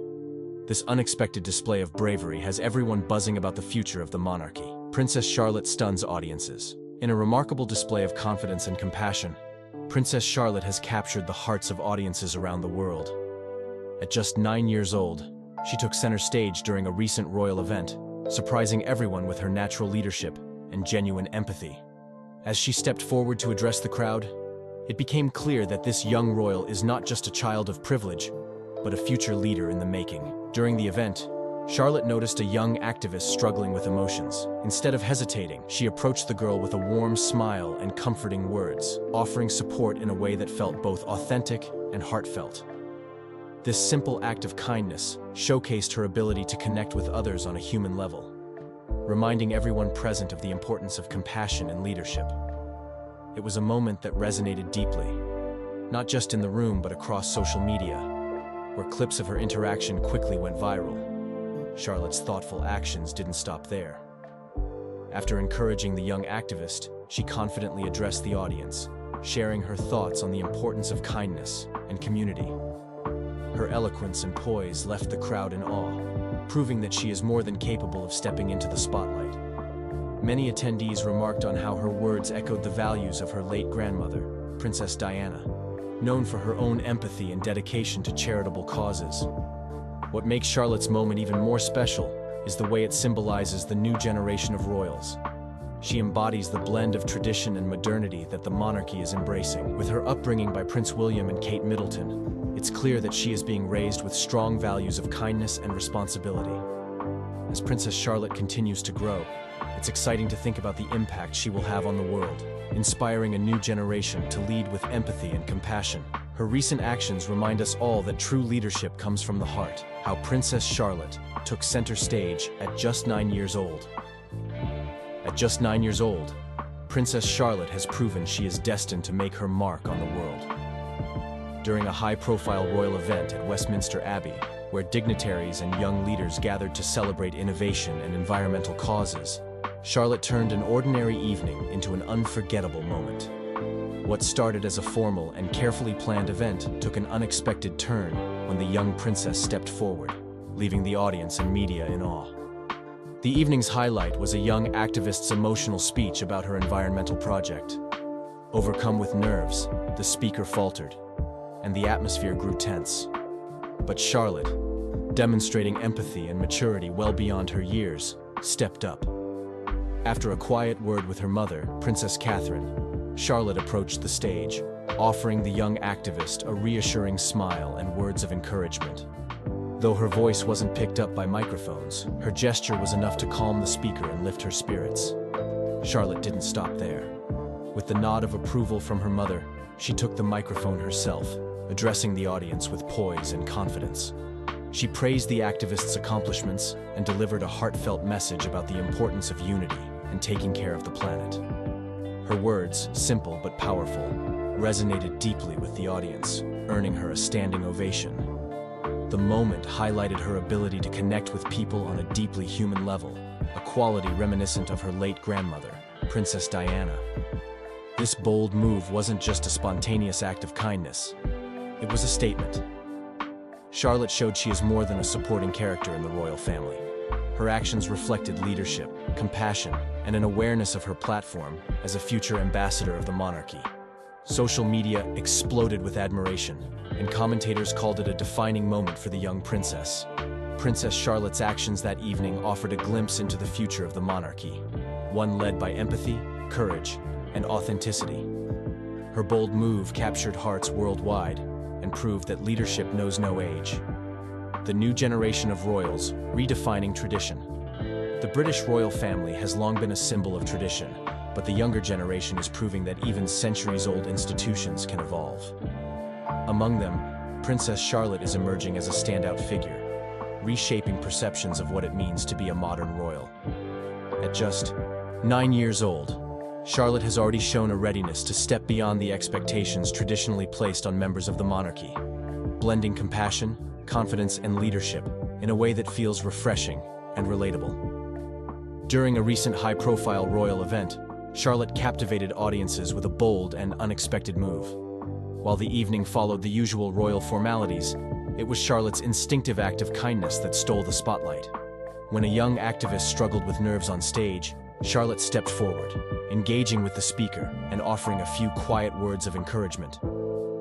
This unexpected display of bravery has everyone buzzing about the future of the monarchy. Princess Charlotte stuns audiences. In a remarkable display of confidence and compassion, Princess Charlotte has captured the hearts of audiences around the world. At just 9 years old, she took center stage during a recent royal event, surprising everyone with her natural leadership and genuine empathy. As she stepped forward to address the crowd, it became clear that this young royal is not just a child of privilege, but a future leader in the making. During the event, Charlotte noticed a young activist struggling with emotions. Instead of hesitating, she approached the girl with a warm smile and comforting words, offering support in a way that felt both authentic and heartfelt. This simple act of kindness showcased her ability to connect with others on a human level, reminding everyone present of the importance of compassion and leadership. It was a moment that resonated deeply, not just in the room but across social media, where clips of her interaction quickly went viral. Charlotte's thoughtful actions didn't stop there. After encouraging the young activist, she confidently addressed the audience, sharing her thoughts on the importance of kindness and community. Her eloquence and poise left the crowd in awe, proving that she is more than capable of stepping into the spotlight. Many attendees remarked on how her words echoed the values of her late grandmother, Princess Diana, known for her own empathy and dedication to charitable causes. What makes Charlotte's moment even more special is the way it symbolizes the new generation of royals. She embodies the blend of tradition and modernity that the monarchy is embracing. With her upbringing by Prince William and Kate Middleton, it's clear that she is being raised with strong values of kindness and responsibility. As Princess Charlotte continues to grow, it's exciting to think about the impact she will have on the world, inspiring a new generation to lead with empathy and compassion. Her recent actions remind us all that true leadership comes from the heart. How Princess Charlotte took center stage at just 9 years old. At just 9 years old, Princess Charlotte has proven she is destined to make her mark on the world. During a high-profile royal event at Westminster Abbey, where dignitaries and young leaders gathered to celebrate innovation and environmental causes, Charlotte turned an ordinary evening into an unforgettable moment. What started as a formal and carefully planned event took an unexpected turn when the young princess stepped forward, leaving the audience and media in awe. The evening's highlight was a young activist's emotional speech about her environmental project. Overcome with nerves, the speaker faltered, and the atmosphere grew tense. But Charlotte, demonstrating empathy and maturity well beyond her years, stepped up. After a quiet word with her mother, Princess Catherine, Charlotte approached the stage, offering the young activist a reassuring smile and words of encouragement. Though her voice wasn't picked up by microphones, her gesture was enough to calm the speaker and lift her spirits. Charlotte didn't stop there. With the nod of approval from her mother, she took the microphone herself, addressing the audience with poise and confidence. She praised the activist's accomplishments and delivered a heartfelt message about the importance of unity and taking care of the planet. Her words, simple but powerful, resonated deeply with the audience, earning her a standing ovation. The moment highlighted her ability to connect with people on a deeply human level, a quality reminiscent of her late grandmother, Princess Diana. This bold move wasn't just a spontaneous act of kindness. It was a statement. Charlotte showed she is more than a supporting character in the royal family. Her actions reflected leadership, compassion, and an awareness of her platform as a future ambassador of the monarchy. Social media exploded with admiration, and commentators called it a defining moment for the young princess. Princess Charlotte's actions that evening offered a glimpse into the future of the monarchy, one led by empathy, courage, and authenticity. Her bold move captured hearts worldwide and proved that leadership knows no age. The new generation of royals, redefining tradition. The British royal family has long been a symbol of tradition, but the younger generation is proving that even centuries-old institutions can evolve. Among them, Princess Charlotte is emerging as a standout figure, reshaping perceptions of what it means to be a modern royal. At just 9 years old, Charlotte has already shown a readiness to step beyond the expectations traditionally placed on members of the monarchy, blending compassion, confidence, and leadership in a way that feels refreshing and relatable. During a recent high-profile royal event, Charlotte captivated audiences with a bold and unexpected move. While the evening followed the usual royal formalities, it was Charlotte's instinctive act of kindness that stole the spotlight. When a young activist struggled with nerves on stage, Charlotte stepped forward, engaging with the speaker and offering a few quiet words of encouragement.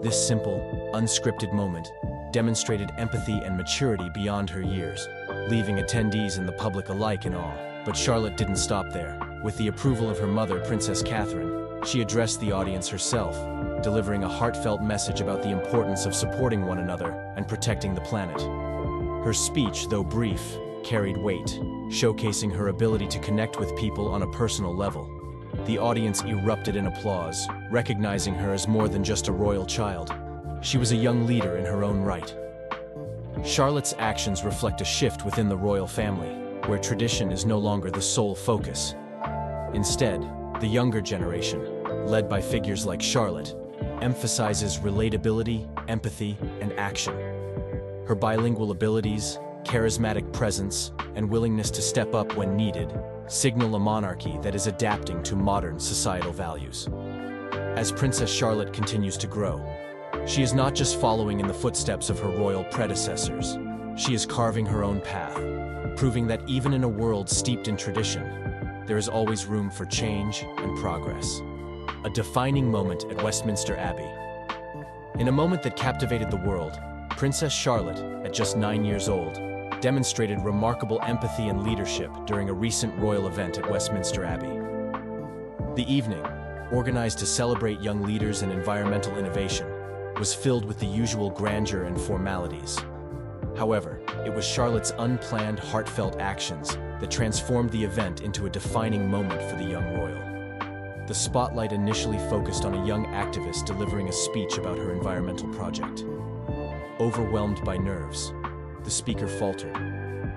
This simple, unscripted moment demonstrated empathy and maturity beyond her years, leaving attendees and the public alike in awe. But Charlotte didn't stop there. With the approval of her mother, Princess Catherine, she addressed the audience herself, delivering a heartfelt message about the importance of supporting one another and protecting the planet. Her speech, though brief, carried weight, showcasing her ability to connect with people on a personal level. The audience erupted in applause, recognizing her as more than just a royal child. She was a young leader in her own right. Charlotte's actions reflect a shift within the royal family, where tradition is no longer the sole focus. Instead, the younger generation, led by figures like Charlotte, emphasizes relatability, empathy, and action. Her bilingual abilities, charismatic presence, and willingness to step up when needed signal a monarchy that is adapting to modern societal values. As Princess Charlotte continues to grow, she is not just following in the footsteps of her royal predecessors. She is carving her own path, proving that even in a world steeped in tradition, there is always room for change and progress. A defining moment at Westminster Abbey. In a moment that captivated the world, Princess Charlotte, at just 9 years old, demonstrated remarkable empathy and leadership during a recent royal event at Westminster Abbey. The evening, organized to celebrate young leaders in environmental innovation, was filled with the usual grandeur and formalities. However, it was Charlotte's unplanned, heartfelt actions that transformed the event into a defining moment for the young royal. The spotlight initially focused on a young activist delivering a speech about her environmental project. Overwhelmed by nerves, the speaker faltered,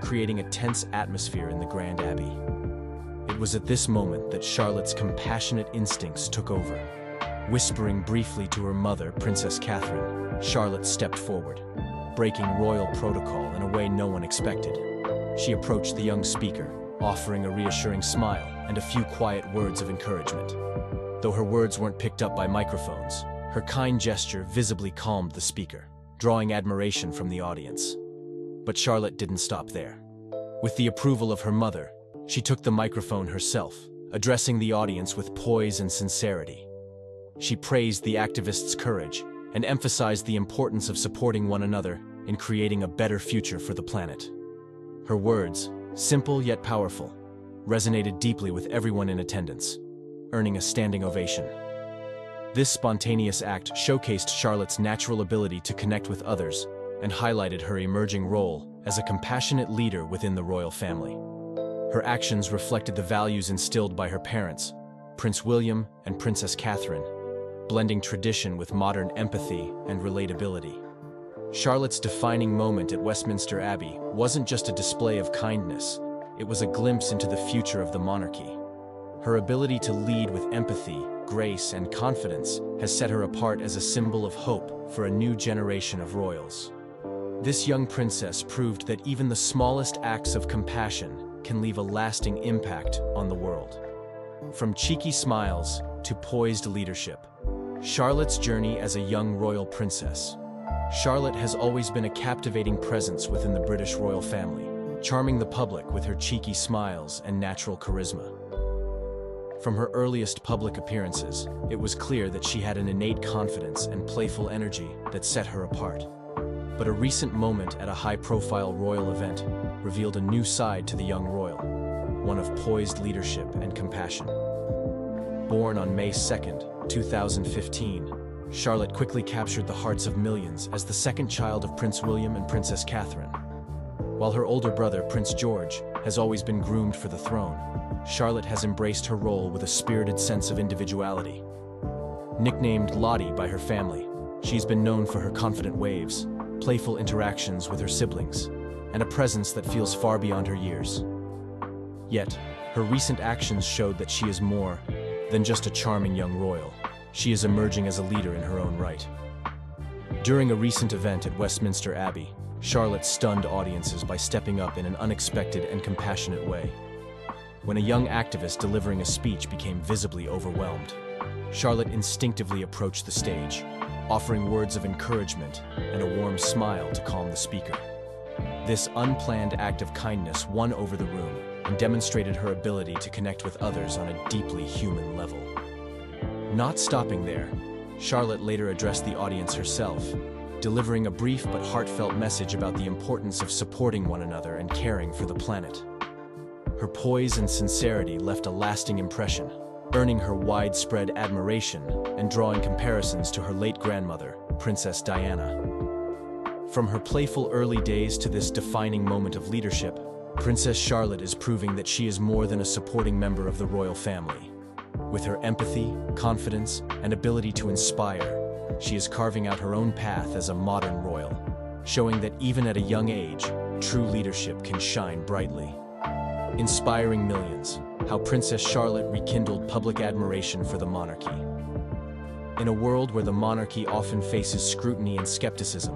creating a tense atmosphere in the Grand Abbey. It was at this moment that Charlotte's compassionate instincts took over. Whispering briefly to her mother, Princess Catherine, Charlotte stepped forward, breaking royal protocol in a way no one expected. She approached the young speaker, offering a reassuring smile and a few quiet words of encouragement. Though her words weren't picked up by microphones, her kind gesture visibly calmed the speaker, drawing admiration from the audience. But Charlotte didn't stop there. With the approval of her mother, she took the microphone herself, addressing the audience with poise and sincerity. She praised the activists' courage and emphasized the importance of supporting one another in creating a better future for the planet. Her words, simple yet powerful, resonated deeply with everyone in attendance, earning a standing ovation. This spontaneous act showcased Charlotte's natural ability to connect with others and highlighted her emerging role as a compassionate leader within the royal family. Her actions reflected the values instilled by her parents, Prince William and Princess Catherine, blending tradition with modern empathy and relatability. Charlotte's defining moment at Westminster Abbey wasn't just a display of kindness, it was a glimpse into the future of the monarchy. Her ability to lead with empathy, grace, and confidence has set her apart as a symbol of hope for a new generation of royals. This young princess proved that even the smallest acts of compassion can leave a lasting impact on the world. From cheeky smiles to poised leadership, Charlotte's journey as a young royal princess. Charlotte has always been a captivating presence within the British royal family, charming the public with her cheeky smiles and natural charisma. From her earliest public appearances, it was clear that she had an innate confidence and playful energy that set her apart. But a recent moment at a high-profile royal event revealed a new side to the young royal, one of poised leadership and compassion. Born on May 2nd, 2015, Charlotte quickly captured the hearts of millions as the second child of Prince William and Princess Catherine. While her older brother, Prince George, has always been groomed for the throne, Charlotte has embraced her role with a spirited sense of individuality. Nicknamed Lottie by her family, she's been known for her confident waves, playful interactions with her siblings, and a presence that feels far beyond her years. Yet, her recent actions showed that she is more than just a charming young royal. She is emerging as a leader in her own right. During a recent event at Westminster Abbey, Charlotte stunned audiences by stepping up in an unexpected and compassionate way. When a young activist delivering a speech became visibly overwhelmed, Charlotte instinctively approached the stage, offering words of encouragement and a warm smile to calm the speaker. This unplanned act of kindness won over the room and demonstrated her ability to connect with others on a deeply human level. Not stopping there, Charlotte later addressed the audience herself, delivering a brief but heartfelt message about the importance of supporting one another and caring for the planet. Her poise and sincerity left a lasting impression, earning her widespread admiration and drawing comparisons to her late grandmother, Princess Diana. From her playful early days to this defining moment of leadership, Princess Charlotte is proving that she is more than a supporting member of the royal family. With her empathy, confidence, and ability to inspire, she is carving out her own path as a modern royal, showing that even at a young age, true leadership can shine brightly. Inspiring millions, how Princess Charlotte rekindled public admiration for the monarchy. In a world where the monarchy often faces scrutiny and skepticism,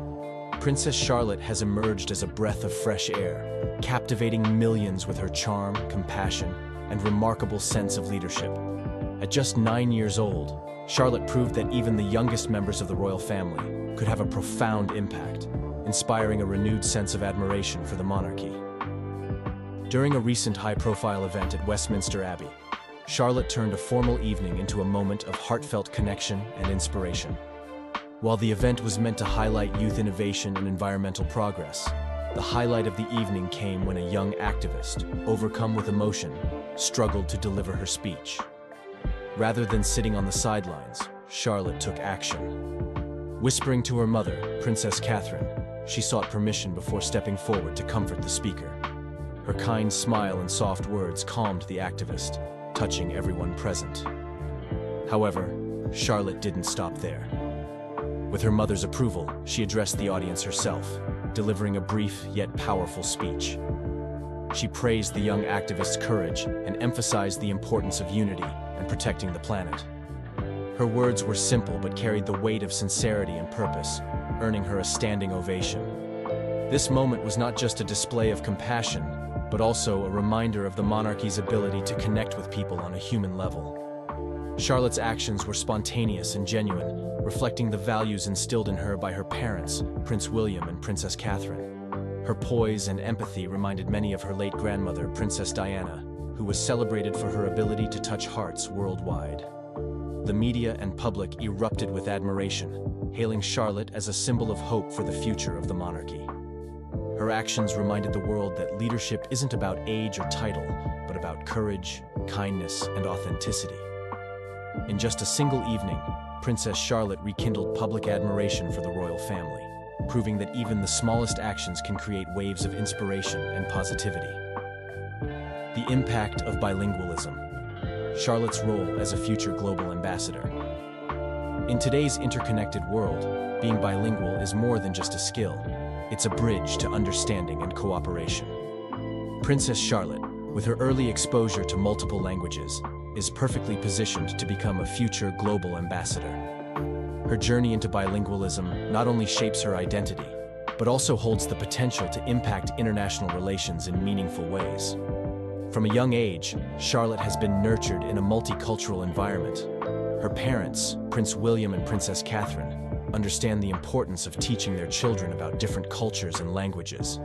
Princess Charlotte has emerged as a breath of fresh air, captivating millions with her charm, compassion, and remarkable sense of leadership. At just 9 years old, Charlotte proved that even the youngest members of the royal family could have a profound impact, inspiring a renewed sense of admiration for the monarchy. During a recent high-profile event at Westminster Abbey, Charlotte turned a formal evening into a moment of heartfelt connection and inspiration. While the event was meant to highlight youth innovation and environmental progress, the highlight of the evening came when a young activist, overcome with emotion, struggled to deliver her speech. Rather than sitting on the sidelines, Charlotte took action. Whispering to her mother, Princess Catherine, she sought permission before stepping forward to comfort the speaker. Her kind smile and soft words calmed the activist, touching everyone present. However, Charlotte didn't stop there. With her mother's approval, she addressed the audience herself, delivering a brief yet powerful speech. She praised the young activist's courage and emphasized the importance of unity and protecting the planet. Her words were simple but carried the weight of sincerity and purpose, earning her a standing ovation. This moment was not just a display of compassion, but also a reminder of the monarchy's ability to connect with people on a human level. Charlotte's actions were spontaneous and genuine, reflecting the values instilled in her by her parents, Prince William and Princess Catherine. Her poise and empathy reminded many of her late grandmother, Princess Diana, who was celebrated for her ability to touch hearts worldwide. The media and public erupted with admiration, hailing Charlotte as a symbol of hope for the future of the monarchy. Her actions reminded the world that leadership isn't about age or title, but about courage, kindness, and authenticity. In just a single evening, Princess Charlotte rekindled public admiration for the royal family, proving that even the smallest actions can create waves of inspiration and positivity. The impact of bilingualism. Charlotte's role as a future global ambassador. In today's interconnected world, being bilingual is more than just a skill. It's a bridge to understanding and cooperation. Princess Charlotte, with her early exposure to multiple languages, is perfectly positioned to become a future global ambassador. Her journey into bilingualism not only shapes her identity, but also holds the potential to impact international relations in meaningful ways. From a young age, Charlotte has been nurtured in a multicultural environment. Her parents, Prince William and Princess Catherine, understand the importance of teaching their children about different cultures and languages.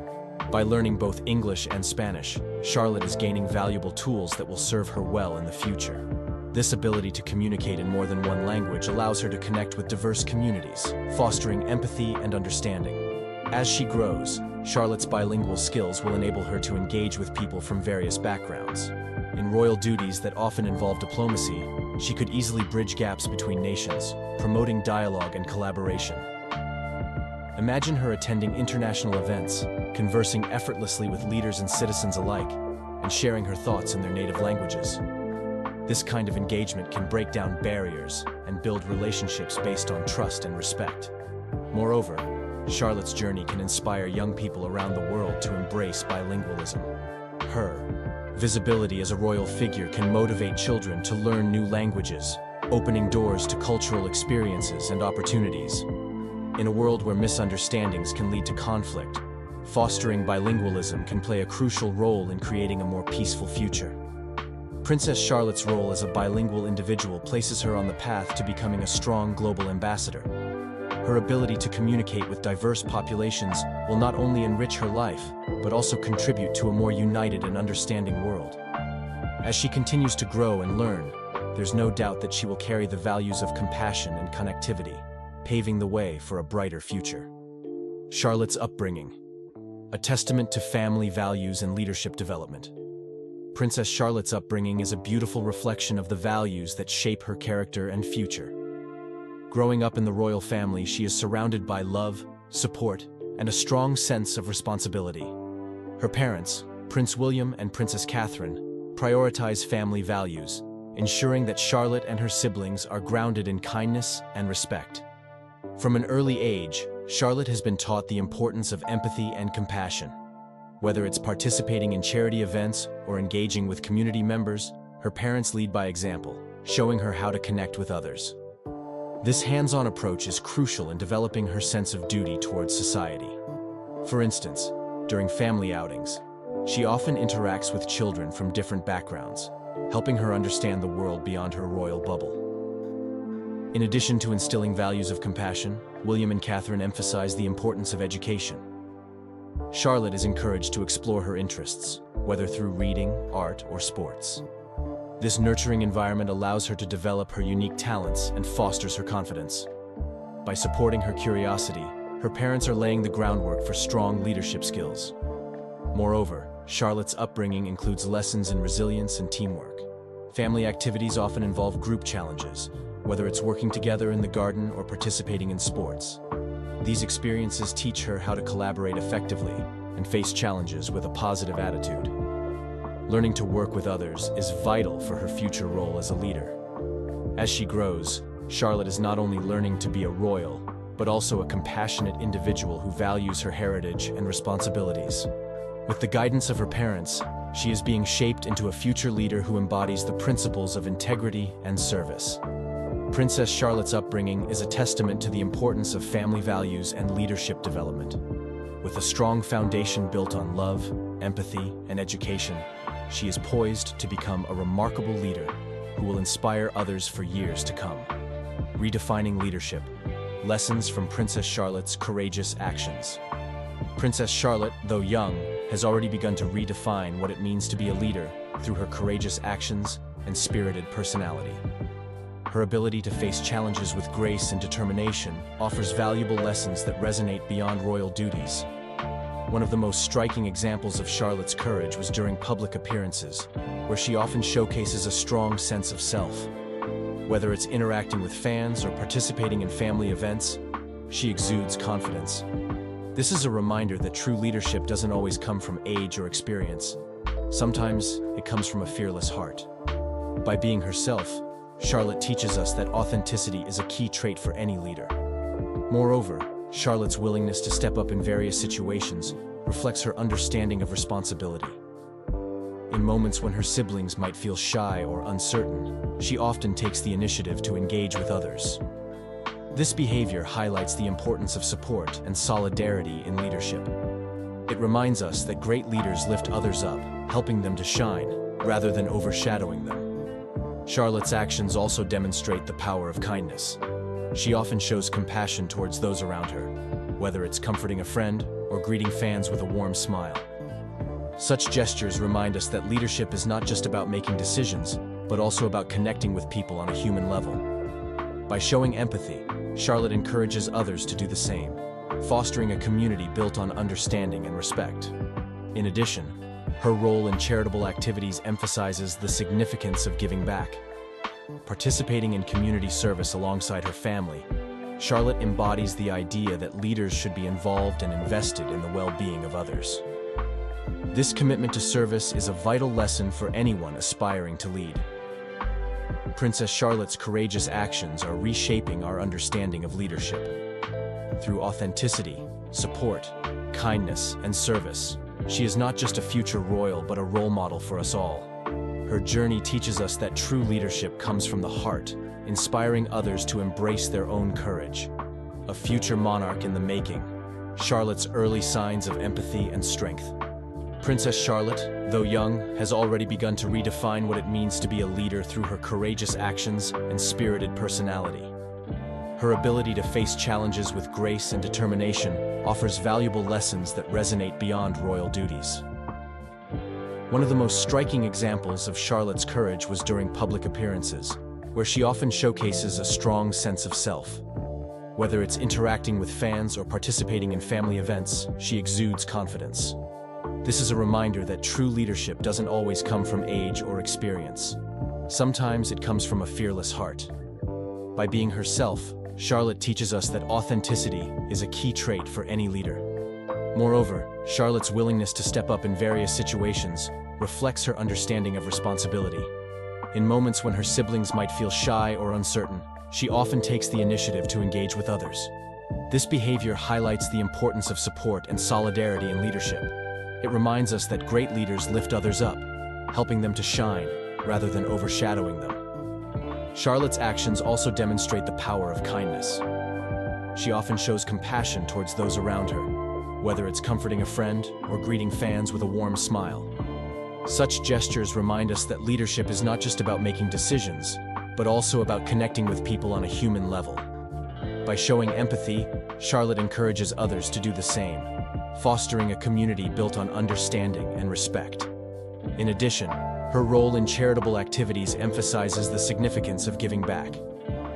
By learning both English and Spanish, Charlotte is gaining valuable tools that will serve her well in the future. This ability to communicate in more than one language allows her to connect with diverse communities, fostering empathy and understanding. As she grows, Charlotte's bilingual skills will enable her to engage with people from various backgrounds. In royal duties that often involve diplomacy, she could easily bridge gaps between nations, promoting dialogue and collaboration. Imagine her attending international events, conversing effortlessly with leaders and citizens alike, and sharing her thoughts in their native languages. This kind of engagement can break down barriers and build relationships based on trust and respect. Moreover, Charlotte's journey can inspire young people around the world to embrace bilingualism. Her visibility as a royal figure can motivate children to learn new languages, opening doors to cultural experiences and opportunities. In a world where misunderstandings can lead to conflict, fostering bilingualism can play a crucial role in creating a more peaceful future. Princess Charlotte's role as a bilingual individual places her on the path to becoming a strong global ambassador. Her ability to communicate with diverse populations will not only enrich her life, but also contribute to a more united and understanding world. As she continues to grow and learn, there's no doubt that she will carry the values of compassion and connectivity, paving the way for a brighter future. Charlotte's upbringing, a testament to family values and leadership development. Princess Charlotte's upbringing is a beautiful reflection of the values that shape her character and future. Growing up in the royal family, she is surrounded by love, support, and a strong sense of responsibility. Her parents, Prince William and Princess Catherine, prioritize family values, ensuring that Charlotte and her siblings are grounded in kindness and respect. From an early age, Charlotte has been taught the importance of empathy and compassion. Whether it's participating in charity events or engaging with community members, her parents lead by example, showing her how to connect with others. This hands-on approach is crucial in developing her sense of duty towards society. For instance, during family outings, she often interacts with children from different backgrounds, helping her understand the world beyond her royal bubble. In addition to instilling values of compassion, William and Catherine emphasize the importance of education. Charlotte is encouraged to explore her interests, whether through reading, art, or sports. This nurturing environment allows her to develop her unique talents and fosters her confidence. By supporting her curiosity, her parents are laying the groundwork for strong leadership skills. Moreover, Charlotte's upbringing includes lessons in resilience and teamwork. Family activities often involve group challenges, whether it's working together in the garden or participating in sports. These experiences teach her how to collaborate effectively and face challenges with a positive attitude. Learning to work with others is vital for her future role as a leader. As she grows, Charlotte is not only learning to be a royal, but also a compassionate individual who values her heritage and responsibilities. With the guidance of her parents, she is being shaped into a future leader who embodies the principles of integrity and service. Princess Charlotte's upbringing is a testament to the importance of family values and leadership development. With a strong foundation built on love, empathy, and education, she is poised to become a remarkable leader who will inspire others for years to come. Redefining leadership. Lessons from Princess Charlotte's courageous actions. Princess Charlotte, though young, has already begun to redefine what it means to be a leader through her courageous actions and spirited personality. Her ability to face challenges with grace and determination offers valuable lessons that resonate beyond royal duties. One of the most striking examples of Charlotte's courage was during public appearances, where she often showcases a strong sense of self. Whether it's interacting with fans or participating in family events, she exudes confidence. This is a reminder that true leadership doesn't always come from age or experience. Sometimes it comes from a fearless heart. By being herself, Charlotte teaches us that authenticity is a key trait for any leader. Moreover, Charlotte's willingness to step up in various situations reflects her understanding of responsibility. In moments when her siblings might feel shy or uncertain, she often takes the initiative to engage with others. This behavior highlights the importance of support and solidarity in leadership. It reminds us that great leaders lift others up, helping them to shine, rather than overshadowing them. Charlotte's actions also demonstrate the power of kindness. She often shows compassion towards those around her, whether it's comforting a friend or greeting fans with a warm smile. Such gestures remind us that leadership is not just about making decisions, but also about connecting with people on a human level. By showing empathy, Charlotte encourages others to do the same, fostering a community built on understanding and respect. In addition, her role in charitable activities emphasizes the significance of giving back. Participating in community service alongside her family, Charlotte embodies the idea that leaders should be involved and invested in the well-being of others. This commitment to service is a vital lesson for anyone aspiring to lead. Princess Charlotte's courageous actions are reshaping our understanding of leadership. Through authenticity, support, kindness, and service, she is not just a future royal but a role model for us all. Her journey teaches us that true leadership comes from the heart, inspiring others to embrace their own courage. A future monarch in the making, Charlotte's early signs of empathy and strength. Princess Charlotte, though young, has already begun to redefine what it means to be a leader through her courageous actions and spirited personality. Her ability to face challenges with grace and determination offers valuable lessons that resonate beyond royal duties. One of the most striking examples of Charlotte's courage was during public appearances, where she often showcases a strong sense of self. Whether it's interacting with fans or participating in family events, she exudes confidence. This is a reminder that true leadership doesn't always come from age or experience. Sometimes it comes from a fearless heart. By being herself, Charlotte teaches us that authenticity is a key trait for any leader. Moreover, Charlotte's willingness to step up in various situations reflects her understanding of responsibility. In moments when her siblings might feel shy or uncertain, she often takes the initiative to engage with others. This behavior highlights the importance of support and solidarity in leadership. It reminds us that great leaders lift others up, helping them to shine rather than overshadowing them. Charlotte's actions also demonstrate the power of kindness. She often shows compassion towards those around her, whether it's comforting a friend or greeting fans with a warm smile. Such gestures remind us that leadership is not just about making decisions, but also about connecting with people on a human level. By showing empathy, Charlotte encourages others to do the same, fostering a community built on understanding and respect. In addition, her role in charitable activities emphasizes the significance of giving back.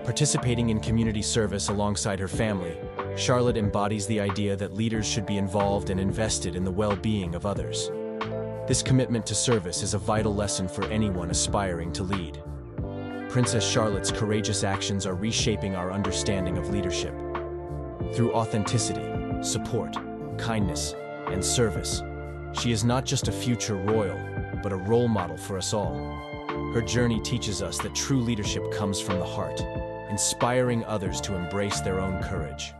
Participating in community service alongside her family, Charlotte embodies the idea that leaders should be involved and invested in the well-being of others. This commitment to service is a vital lesson for anyone aspiring to lead. Princess Charlotte's courageous actions are reshaping our understanding of leadership. Through authenticity, support, kindness, and service, she is not just a future royal, but a role model for us all. Her journey teaches us that true leadership comes from the heart, inspiring others to embrace their own courage.